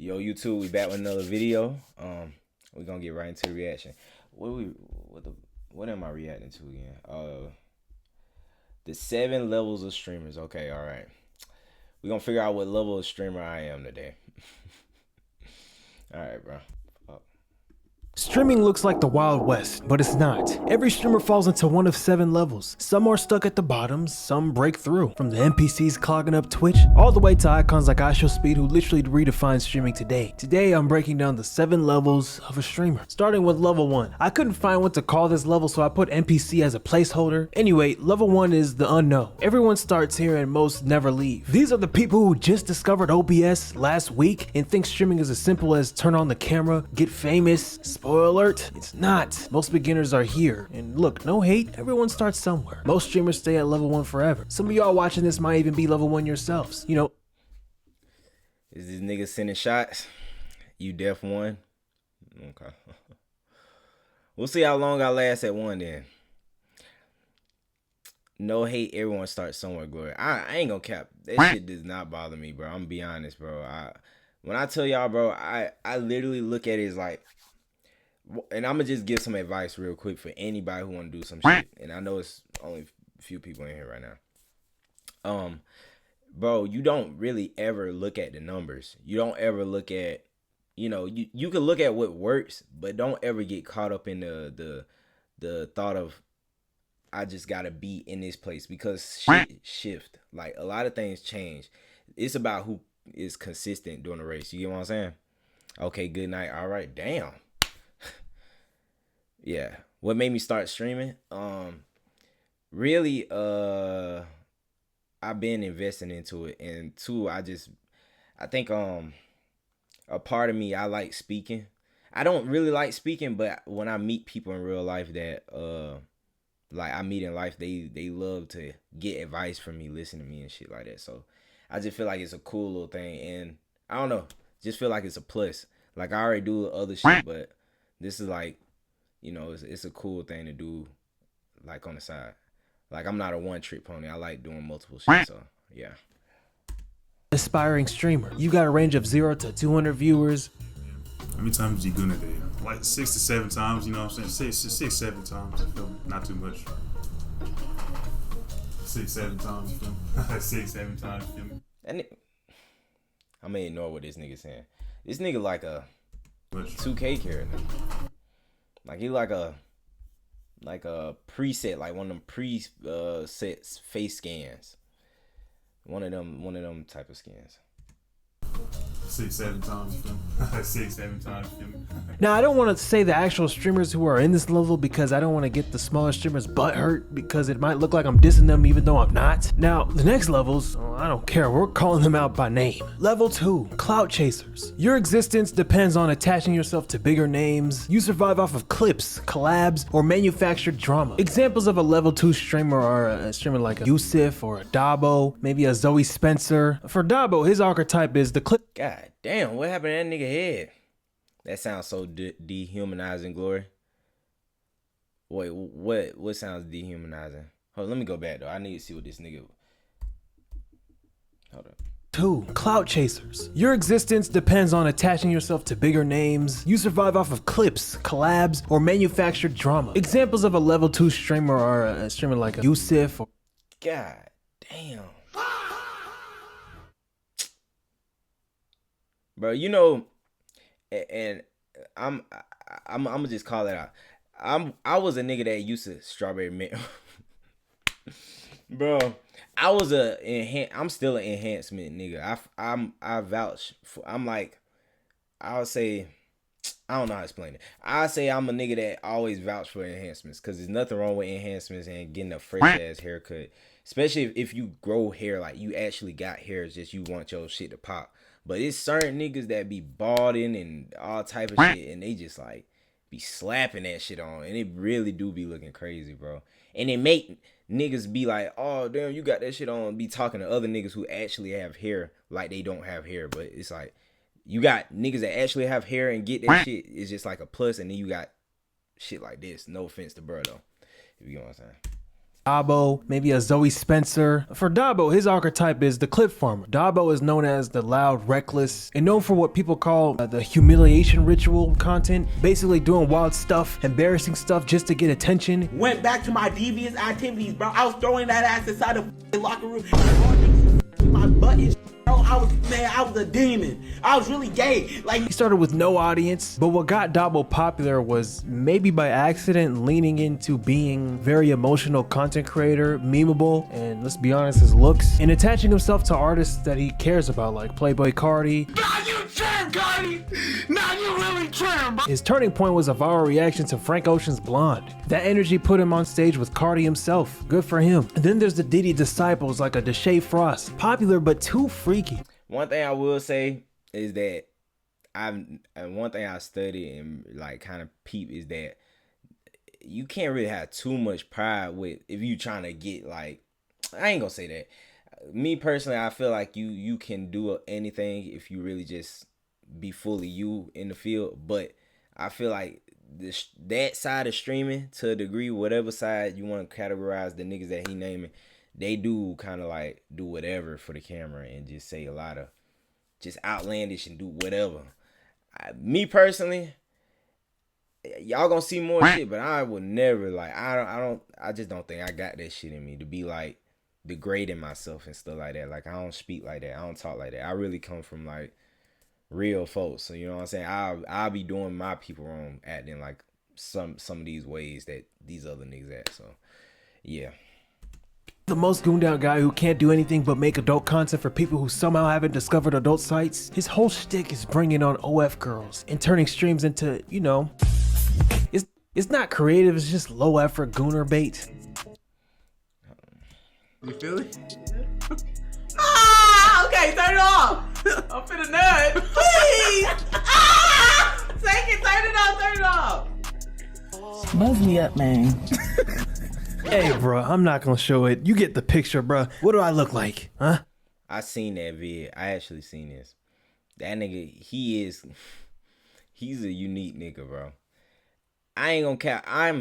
Yo, YouTube, we back with another video. We're gonna get right into the reaction. What am I reacting to again? The 7 levels of streamers. Okay, all right. We're gonna figure out what level of streamer I am today. All right, bro. Streaming looks like the Wild West, but it's not. Every streamer falls into one of 7 levels. Some are stuck at the bottom, some break through. From the NPCs clogging up Twitch, all the way to icons like IShowSpeed who literally redefined streaming today. Today, I'm breaking down the 7 levels of a streamer. Starting with level 1. I couldn't find what to call this level, so I put NPC as a placeholder. Anyway, level 1 is the unknown. Everyone starts here and most never leave. These are the people who just discovered OBS last week and think streaming is as simple as turn on the camera, get famous. Spoiler alert, it's not. Most beginners are here. And look, no hate, everyone starts somewhere. Most streamers stay at level 1 forever. Some of y'all watching this might even be level 1 yourselves. You know. Is this nigga sending shots? You def 1? Okay. We'll see how long I last at 1 then. No hate, everyone starts somewhere, Glory. I ain't gonna cap. That shit does not bother me, bro. I'm gonna be honest, bro. When I tell y'all, bro, I literally look at it as like, and I'm gonna just give some advice real quick for anybody who want to do some shit. And I know it's only a few people in here right now. Bro, you don't really ever look at the numbers. You don't ever look at, you know, you can look at what works, but don't ever get caught up in the thought of I just gotta be in this place, because shit shift. Like, a lot of things change. It's about who is consistent during the race. You get what I'm saying? Okay, good night. All right, damn. Yeah, what made me start streaming? Really, I've been investing into it, and 2, I think a part of me, I like speaking. I don't really like speaking, but when I meet people in real life that like I meet in life, they love to get advice from me, listen to me and shit like that. So I just feel like it's a cool little thing, and I don't know, just feel like it's a plus. Like, I already do other shit, but this is like, you know, it's a cool thing to do, like, on the side. Like, I'm not a one-trick pony. I like doing multiple shit, so, yeah. Aspiring streamer. You got a range of 0 to 200 viewers. How many times you gonna day? Like 6 to 7 times, you know what I'm saying? 6, 7 times, you feel me? Not too much. 6, 7 times, you feel me? 6, 7 times, you feel me? I'm gonna ignore what this nigga saying. This nigga like a 2K character. Like, he like a preset, like one of them presets face scans. One of them type of scans. 6, 7 times, you feel me? 6, 7 times, you feel me? Now, I don't want to say the actual streamers who are in this level, because I don't want to get the smaller streamers butt hurt, because it might look like I'm dissing them even though I'm not. Now, the next levels, oh, I don't care, we're calling them out by name. Level 2, Clout Chasers. Your existence depends on attaching yourself to bigger names. You survive off of clips, collabs, or manufactured drama. Examples of a level 2 streamer are a streamer like a Yusuf or a Dabo, maybe a Zoe Spencer. For Dabo, his archetype is the clip. God damn, what happened to that nigga head? That sounds so dehumanizing, Glory. Wait, what sounds dehumanizing? Hold on, let me go back, though. I need to see what this nigga... Hold up. 2. Clout Chasers. Your existence depends on attaching yourself to bigger names. You survive off of clips, collabs, or manufactured drama. Examples of a level 2 streamer are a streamer like a Yusuf or... God damn. Bro, you know, and I'm gonna just call it out. I was a nigga that used to strawberry mint. Bro, I'm still an enhancement nigga. I vouch for, I would say, I don't know how to explain it. I say I'm a nigga that always vouch for enhancements, because there's nothing wrong with enhancements and getting a fresh ass haircut, especially if you grow hair, like you actually got hair, it's just you want your shit to pop. But it's certain niggas that be balding and all type of shit, and they just like be slapping that shit on, and it really do be looking crazy, bro. And it make niggas be like, oh damn, you got that shit on, be talking to other niggas who actually have hair like they don't have hair. But it's like, you got niggas that actually have hair and get that shit, it's just like a plus, and then you got shit like this. No offense to bro though, if you know what I'm saying. Dabo, maybe a Zoe Spencer. For Dabo, his archetype is the clip farmer. Dabo is known as the loud, reckless, and known for what people call the humiliation ritual content. Basically doing wild stuff, embarrassing stuff just to get attention. Went back to my devious activities, bro. I was throwing that ass inside the locker room. My butt and bro. I was a demon. I was really gay. Like, He started with no audience, but what got Dabo popular was maybe by accident leaning into being very emotional content creator, memeable, and let's be honest, his looks, and attaching himself to artists that he cares about, like Playboy Cardi. now you trim, Cardi. Now you really trim, bro. His turning point was a viral reaction to Frank Ocean's Blonde. That energy put him on stage with Cardi himself. Good for him. And then there's the Diddy disciples like a Deshae Frost. Popular but too freaky. One thing I will say is that and one thing I study and like kind of peep is that you can't really have too much pride with if you trying to get like, I ain't gonna say that. Me personally, I feel like you can do anything if you really just be fully you in the field. But I feel like that side of streaming, to a degree, whatever side you want to categorize the niggas that he naming, they do kind of like do whatever for the camera and just say a lot of just outlandish and do whatever. Me personally, y'all gonna see more shit, but I would never like, I just don't think I got that shit in me to be like degrading myself and stuff like that. Like, I don't speak like that. I don't talk like that. I really come from like real folks. So you know what I'm saying? I'll be doing my people wrong, acting like some of these ways that these other niggas act. So yeah. The most gooned out guy who can't do anything but make adult content for people who somehow haven't discovered adult sites. His whole shtick is bringing on OF girls and turning streams into, you know, it's not creative, it's just low effort gooner bait. You feel it? Ah, okay, turn it off. I'm finna nut. Please. Ah, take it, turn it off. Buzz me up, man. Hey, bro, I'm not gonna show it. You get the picture, bro. What do I look like, huh? I seen that vid. I actually seen this. That nigga, he's a unique nigga, bro. I ain't gonna cap. I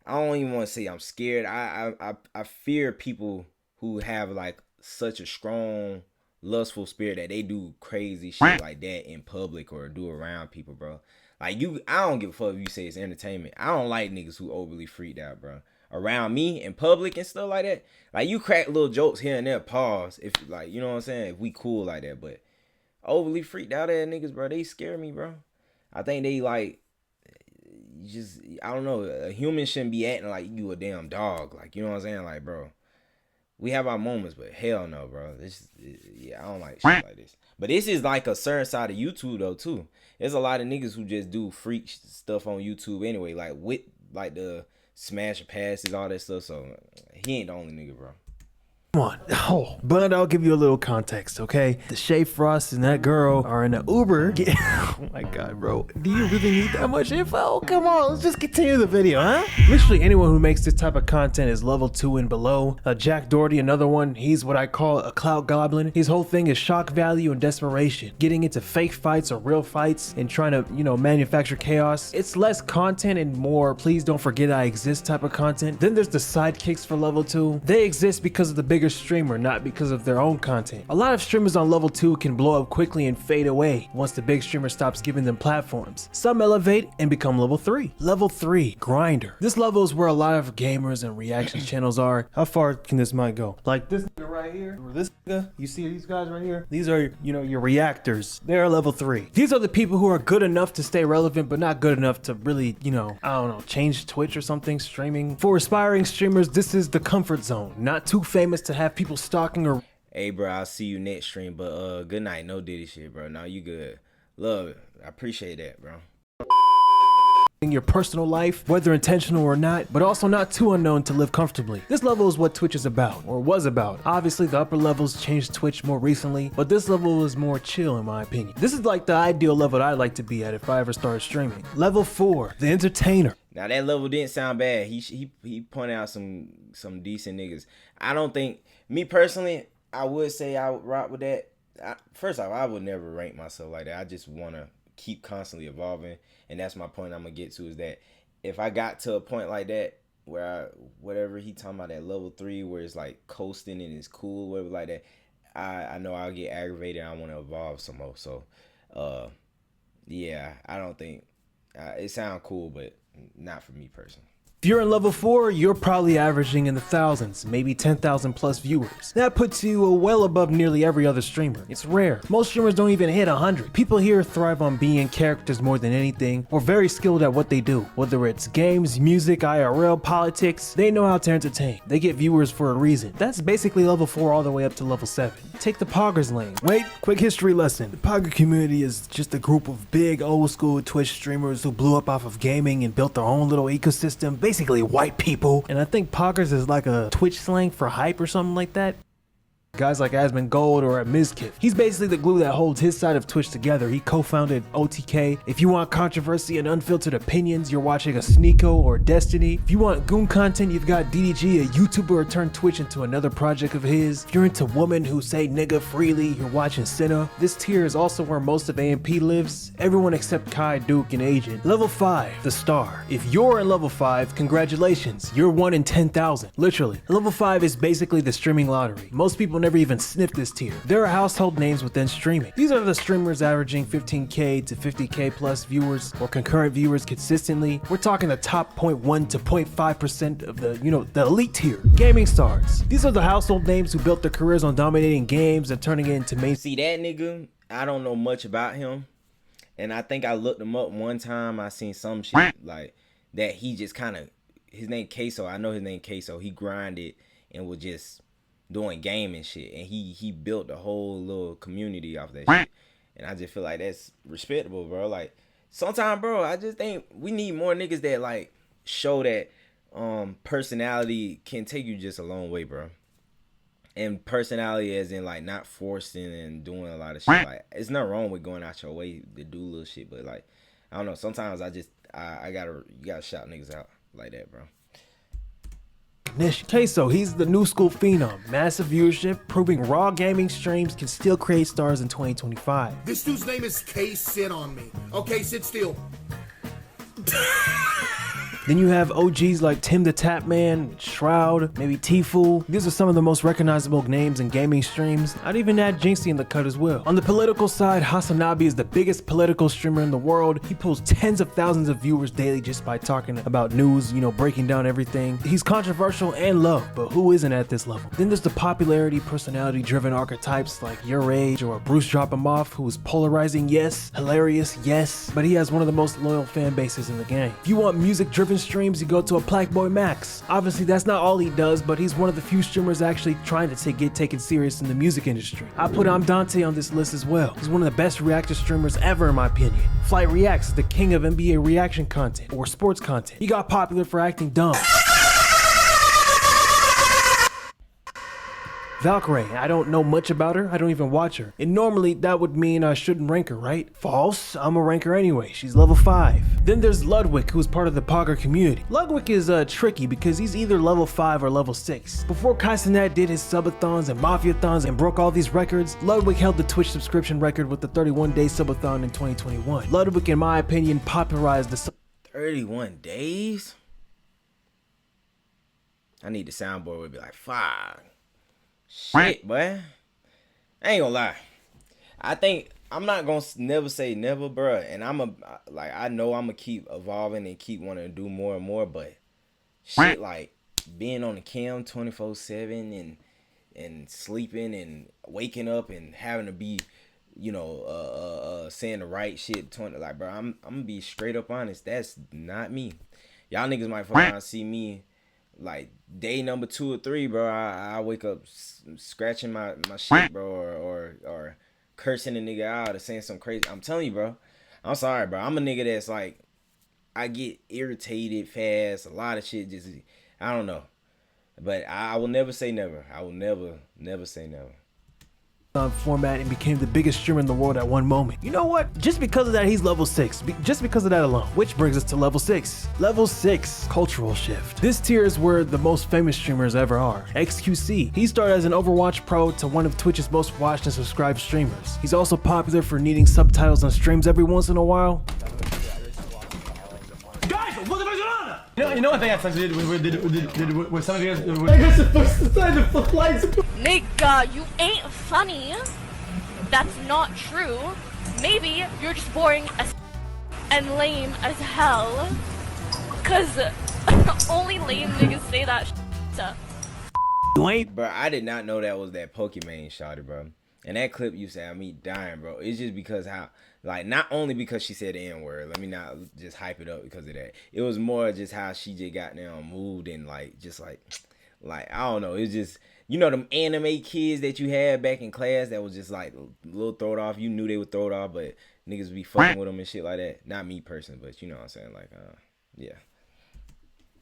don't even want to say I'm scared. I fear people who have like such a strong lustful spirit that they do crazy shit like that in public or do around people, bro. Like, I don't give a fuck if you say it's entertainment. I don't like niggas who overly freaked out, bro. Around me in public and stuff like that. Like, you crack little jokes here and there, pause. If, like, you know what I'm saying? If we cool like that. But overly freaked out at niggas, bro, they scare me, bro. I think they, like, just, I don't know. A human shouldn't be acting like you a damn dog. Like, you know what I'm saying? Like, bro, we have our moments, but hell no, bro. Yeah, I don't like shit like this. But this is like a certain side of YouTube, though, too. There's a lot of niggas who just do freak stuff on YouTube anyway, like with like the smash passes, all that stuff. So he ain't the only nigga, bro. Come on. Oh, but I'll give you a little context, okay? Deshae Frost and that girl are in an Uber. Oh my god, bro. Do you really need that much info? Come on, let's just continue the video, huh? Literally anyone who makes this type of content is level 2 and below. Jack Doherty, another one, he's what I call a clout goblin. His whole thing is shock value and desperation. Getting into fake fights or real fights and trying to, you know, manufacture chaos. It's less content and more please don't forget I exist type of content. Then there's the sidekicks for level 2. They exist because of the bigger streamer, not because of their own content. A lot of streamers on level 2 can blow up quickly and fade away once the big streamer stops giving them platforms. Some elevate and become level 3. Level 3, grinder. This level is where a lot of gamers and reaction channels are. How far can this mic go? Like this nigga right here, or this nigga, you see these guys right here? These are, you know, your reactors. They're level 3. These are the people who are good enough to stay relevant, but not good enough to really, you know, I don't know, change Twitch or something, streaming. For aspiring streamers, this is the comfort zone. Not too famous to have people stalking or... Hey, bro, I'll see you next stream, but good night. No Diddy shit, bro. No, you good. Love it. I appreciate that, bro. in your personal life, whether intentional or not, but also not too unknown to live comfortably. This level is what Twitch is about, or was about. Obviously, the upper levels changed Twitch more recently, but this level is more chill in my opinion. This is like the ideal level that I'd like to be at if I ever started streaming. Level 4, the entertainer. Now that level didn't sound bad. He pointed out some decent niggas. I don't think, me personally, I would say I would rock with that. First off, I would never rank myself like that. I just want to keep constantly evolving, and that's my point I'm gonna get to, is that if I got to a point like that where whatever he talking about, that level 3 where it's like coasting and it's cool, whatever like that, I know I'll get aggravated and I want to evolve some more. So yeah, I don't think it sounds cool, but not for me personally. If you're in level 4, you're probably averaging in the thousands, maybe 10,000 plus viewers. That puts you well above nearly every other streamer. It's rare. Most streamers don't even hit 100. People here thrive on being characters more than anything, or very skilled at what they do. Whether it's games, music, IRL, politics, they know how to entertain. They get viewers for a reason. That's basically level 4 all the way up to level 7. Take the Poggers lane. Wait, quick history lesson. The Pogger community is just a group of big old school Twitch streamers who blew up off of gaming and built their own little ecosystem. Basically white people, and I think Poggers is like a Twitch slang for hype or something like that. Guys like Asmongold or Mizkif. He's basically the glue that holds his side of Twitch together. He co-founded OTK. If you want controversy and unfiltered opinions, you're watching a Sneeko or Destiny. If you want goon content, you've got DDG, a YouTuber who turned Twitch into another project of his. If you're into women who say nigga freely, you're watching Senna. This tier is also where most of AMP lives. Everyone except Kai, Duke, and Agent. Level 5, the star. If you're in level 5, congratulations. You're 1 in 10,000. Literally. Level 5 is basically the streaming lottery. Most people never even sniff this tier. There are household names within streaming. These are the streamers averaging 15k to 50k plus viewers or concurrent viewers consistently. We're talking the top 0.1 to 0.5% of the, the elite tier. Gaming stars. These are the household names who built their careers on dominating games and turning it into main. See that nigga? I don't know much about him, and I think I looked him up one time. I seen some shit like that. He just kind of, his name Queso. I know his name Queso. He grinded and was just doing gaming shit, and he built a whole little community off that shit, and I just feel like that's respectable, bro. Like sometimes, bro, I just think we need more niggas that like show that personality can take you just a long way, bro. And personality as in like not forcing and doing a lot of shit. Like it's not wrong with going out your way to do little shit, but like I don't know, sometimes you gotta shout niggas out like that, bro. Queso, he's the new school phenom. Massive viewership, proving raw gaming streams can still create stars in 2025. This dude's name is K. Sit on me. Okay, sit still. Then you have OGs like Tim the Tapman, Shroud, maybe Tfue. These are some of the most recognizable names in gaming streams. I'd even add Jinxie in the cut as well. On the political side, Hasanabi is the biggest political streamer in the world. He pulls tens of thousands of viewers daily just by talking about news, breaking down everything. He's controversial and loved, but who isn't at this level? Then there's the popularity, personality-driven archetypes like Your Age or Bruce Drop-Em-Off, who is polarizing, yes, hilarious, yes, but he has one of the most loyal fan bases in the game. If you want music-driven streams, you go to a Plackboy Max. Obviously that's not all he does, but he's one of the few streamers actually trying to get taken serious in the music industry. I put Dante on this list as well. He's one of the best reactor streamers ever in my opinion. Flight Reacts is the king of NBA reaction content or sports content. He got popular for acting dumb. Valkyrae, I don't know much about her, I don't even watch her. And normally that would mean I shouldn't rank her, right? False, I'm a ranker anyway, she's level 5. Then there's Ludwig, who's part of the Pogger community. Ludwig is tricky because he's either level 5 or level 6. Before Kaisenat did his subathons and mafiathons and broke all these records, Ludwig held the Twitch subscription record with the 31-day subathon in 2021. Ludwig, in my opinion, popularized the 31 days? I need the soundboard would be like 5. Shit, boy. I ain't gonna lie. I think I'm not gonna never say never, bruh. And I know I'm gonna keep evolving and keep wanting to do more and more. But shit, like being on the cam 24/7 and sleeping and waking up and having to be, saying the right shit. Like, bro, I'm gonna be straight up honest. That's not me. Y'all niggas might fuck around and see me. Like day number 2 or 3, bro, I wake up scratching my shit, bro, or cursing a nigga out or saying some crazy. I'm telling you, bro. I'm sorry, bro. I'm a nigga that's like, I get irritated fast. A lot of shit just, I don't know. But I will never say never. I will never say never. Format and became the biggest streamer in the world at one moment. You know what? Just because of that, he's level 6. Just because of that alone. Which brings us to level 6. Level 6, cultural shift. This tier is where the most famous streamers ever are. XQC. He started as an Overwatch pro to one of Twitch's most watched and subscribed streamers. He's also popular for needing subtitles on streams every once in a while. Guys, what the fuck is going on? You know what they had something to do with some of you guys. I guess the lights. Nigga, you ain't funny. That's not true. Maybe you're just boring as and lame as hell. Cause only lame niggas say that shit. You ain't. Bro, I did not know that was that Pokimane shouted, bro. And that clip used to have me dying, bro. It's just because how, like, not only because she said the N-word. Let me not just hype it up because of that. It was more just how she just got down, moved, and like, just like, I don't know. It's just, you know, them anime kids that you had back in class that was just like a little thrown off. You knew they would throw it off, but niggas be fucking with them and shit like that. Not me personally, but you know what I'm saying? Like, yeah.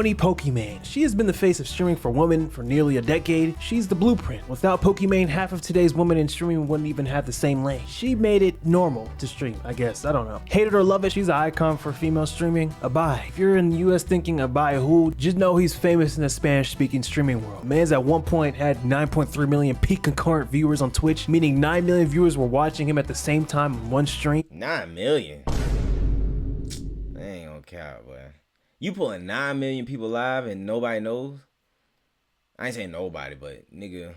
Pokimane. She has been the face of streaming for women for nearly a decade. She's the blueprint. Without Pokimane, half of today's women in streaming wouldn't even have the same lane. She made it normal to stream, I guess. I don't know. Hate it or love it, she's an icon for female streaming. Abai. If you're in the US thinking Abai who, just know he's famous in the Spanish-speaking streaming world. Man's at one point had 9.3 million peak concurrent viewers on Twitch, meaning 9 million viewers were watching him at the same time in one stream. 9 million? That ain't gonna count, boy. You pulling 9 million people live and nobody knows? I ain't saying nobody, but nigga,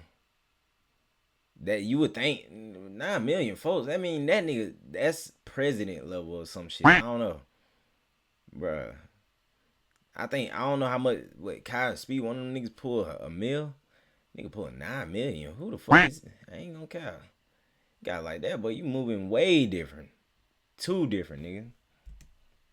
that you would think 9 million folks. I mean, that nigga, that's president level or some shit. I don't know, bruh. I don't know how much, what Kyle Speed, one of them niggas pull a mil. Nigga pulling 9 million. Who the fuck is, I ain't gonna count. Guy like that, but you moving way different. Too different, nigga.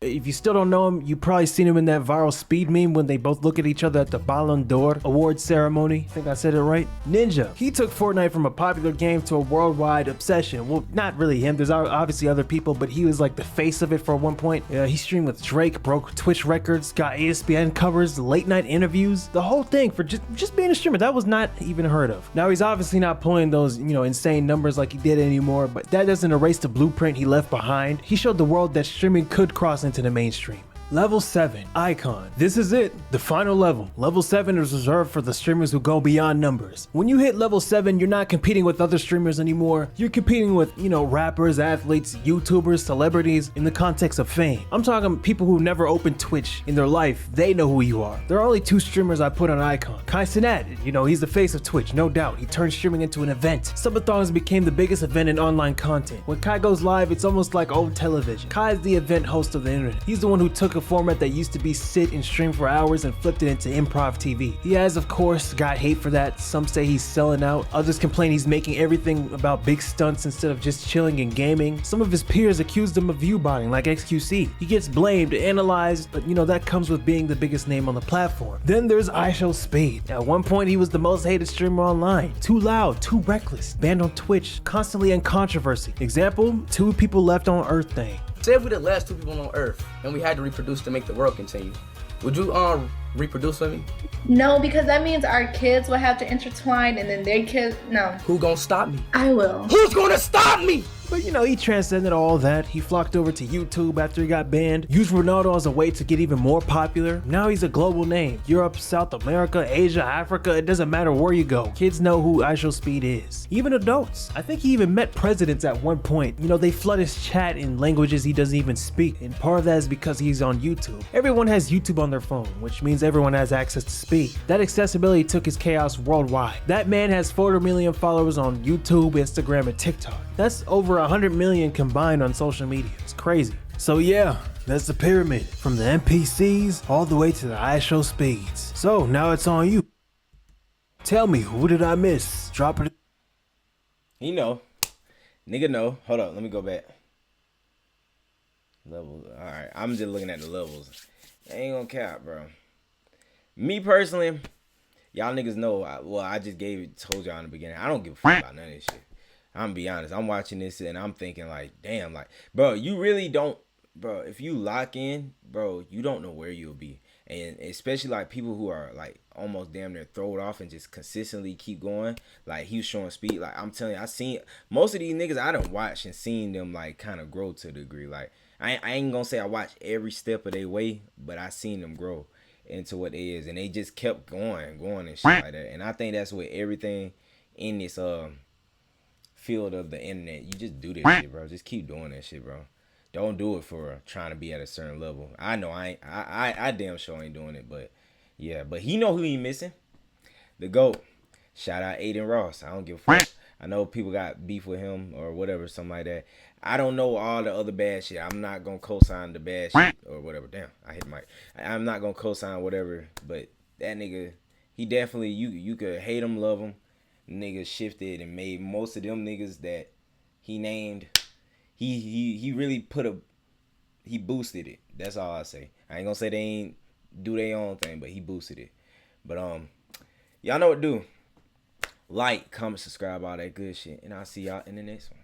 If you still don't know him, you probably seen him in that viral Speed meme when they both look at each other at the Ballon d'Or award ceremony. I think I said it right. Ninja. He took Fortnite from a popular game to a worldwide obsession. Well, not really him. There's obviously other people, but he was like the face of it for one point. He streamed with Drake, broke Twitch records, got ESPN covers, late night interviews, the whole thing for just being a streamer. That was not even heard of. Now he's obviously not pulling those, you know, insane numbers like he did anymore, but that doesn't erase the blueprint he left behind. He showed the world that streaming could cross into the mainstream. Level 7, Icon. This is it, the final level. Level 7 is reserved for the streamers who go beyond numbers. When you hit level 7, you're not competing with other streamers anymore. You're competing with, you know, rappers, athletes, YouTubers, celebrities in the context of fame. I'm talking people who never opened Twitch in their life. They know who you are. There are only 2 streamers I put on Icon. Kai Cenat, you know, he's the face of Twitch, no doubt. He turned streaming into an event. Subathons became the biggest event in online content. When Kai goes live, it's almost like old television. Kai is the event host of the internet. He's the one who took a format that used to be sit and stream for hours and flipped it into improv TV. He has, of course, got hate for that. Some say he's selling out. Others complain he's making everything about big stunts instead of just chilling and gaming. Some of his peers accused him of viewbotting like XQC. He gets blamed, analyzed, but you know, that comes with being the biggest name on the platform. Then there's IShowSpeed. At one point, he was the most hated streamer online. Too loud, too reckless, banned on Twitch, constantly in controversy. Example, 2 people left on Earth thing. Say if we're the last 2 people on Earth and we had to reproduce to make the world continue, would you reproduce with me? No, because that means our kids will have to intertwine and then their kids, no. Who gonna stop me? I will. Who's gonna stop me? But you know, he transcended all that. He flocked over to YouTube after he got banned, used Ronaldo as a way to get even more popular. Now he's a global name. Europe, South America, Asia, Africa, it doesn't matter where you go. Kids know who IShowSpeed is. Even adults. I think he even met presidents at one point. You know, they flood his chat in languages he doesn't even speak, and part of that is because he's on YouTube. Everyone has YouTube on their phone, which means everyone has access to speed. That accessibility took his chaos worldwide. That man has 400 million followers on YouTube, Instagram, and TikTok. That's over 100 million combined on social media. It's crazy. So yeah, that's the pyramid, from the NPCs all the way to the IShowSpeeds. So now it's on you. Tell me, who did I miss? Drop it. You know, nigga know. Hold up, let me go back. Levels. All right, I'm just looking at the levels. I ain't gonna cap, bro. Me personally, y'all niggas know. I just told y'all in the beginning. I don't give a fuck about none of this shit. I'm gonna be honest. I'm watching this and I'm thinking like, damn, like, bro, you really don't, bro. If you lock in, bro, you don't know where you'll be, and especially like people who are like almost damn near throw it off and just consistently keep going. Like he was showing speed. Like I'm telling you, I seen most of these niggas. I done watched and seen them like kind of grow to a degree. Like I ain't gonna say I watched every step of their way, but I seen them grow into what they is, and they just kept going and shit like that. And I think that's what everything in this field of the internet, you just do this shit, bro. Just keep doing that shit, bro. Don't do it for trying to be at a certain level. I know I damn sure ain't doing it, but yeah, but he know who he missing. The GOAT. Shout out Aiden Ross. I don't give a fuck. I know people got beef with him or whatever, something like that. I don't know all the other bad shit. I'm not gonna co-sign the bad shit or whatever. Damn, I hit the mic. I'm not gonna co-sign whatever, but that nigga, he definitely, you could hate him, love him. Nigga shifted and made most of them niggas that he named. He really he boosted it. That's all I say. I ain't gonna say they ain't do their own thing, but he boosted it. But y'all know what to do. Like, comment, subscribe, all that good shit, and I'll see y'all in the next one.